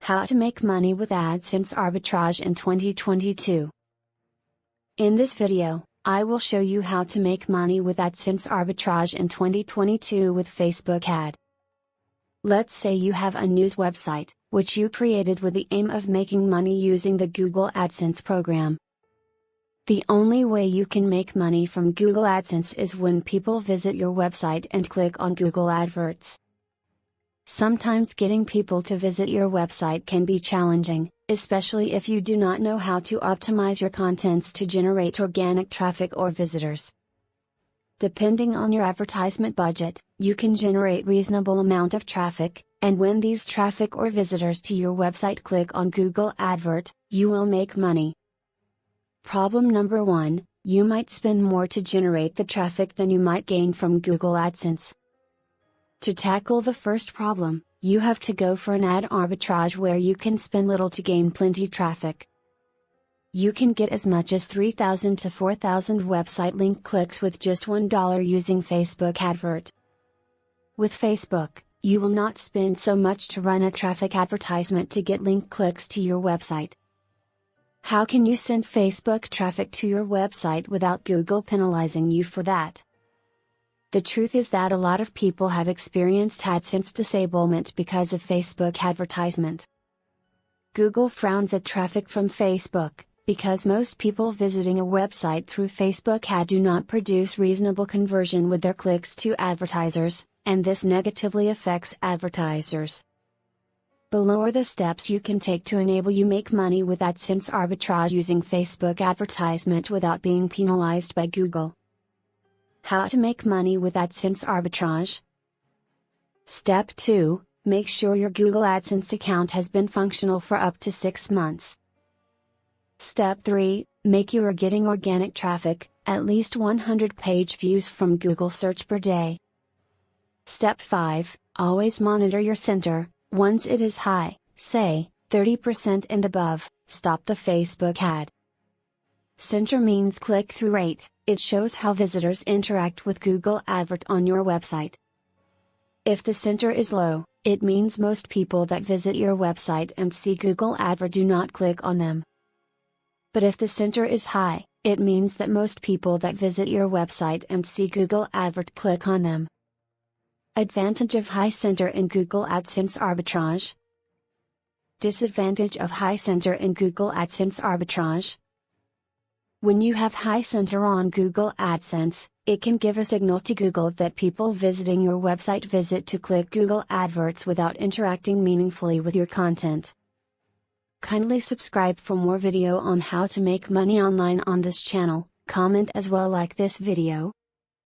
How to make money with AdSense Arbitrage in 2022. In this video, I will show you how to make money with AdSense Arbitrage in 2022 with Facebook ad. Let's say you have a news website, which you created with the aim of making money using the Google AdSense program. The only way you can make money from Google AdSense is when people visit your website and click on Google Adverts. Sometimes getting people to visit your website can be challenging, especially if you do not know how to optimize your contents to generate organic traffic or visitors. Depending on your advertisement budget, you can generate reasonable amount of traffic, and when these traffic or visitors to your website click on Google Advert, you will make money. Problem number 1, you might spend more to generate the traffic than you might gain from Google AdSense. To tackle the first problem, you have to go for an ad arbitrage where you can spend little to gain plenty traffic. You can get as much as 3,000 to 4,000 website link clicks with just $1 using Facebook Advert. With Facebook, you will not spend so much to run a traffic advertisement to get link clicks to your website. How can you send Facebook traffic to your website without Google penalizing you for that? The truth is that a lot of people have experienced AdSense disablement because of Facebook advertisement. Google frowns at traffic from Facebook, because most people visiting a website through Facebook ad do not produce reasonable conversion with their clicks to advertisers, and this negatively affects advertisers. Below are the steps you can take to enable you make money with AdSense Arbitrage using Facebook advertisement without being penalized by Google. How to make money with AdSense Arbitrage. Step 2, make sure your Google AdSense account has been functional for up to 6 months. Step 3, make sure you're getting organic traffic, at least 100 page views from Google search per day. Step 5, always monitor your center. Once it is high, say, 30% and above, stop the Facebook ad. Center means click-through rate. It shows how visitors interact with Google Advert on your website. If the center is low, it means most people that visit your website and see Google Advert do not click on them. But if the center is high, it means that most people that visit your website and see Google Advert click on them. Advantage of high center in Google AdSense Arbitrage. Disadvantage of high center in Google AdSense Arbitrage. When you have high center on Google AdSense, it can give a signal to Google that people visiting your website visit to click Google Adverts without interacting meaningfully with your content. Kindly subscribe for more video on how to make money online on this channel, comment as well like this video.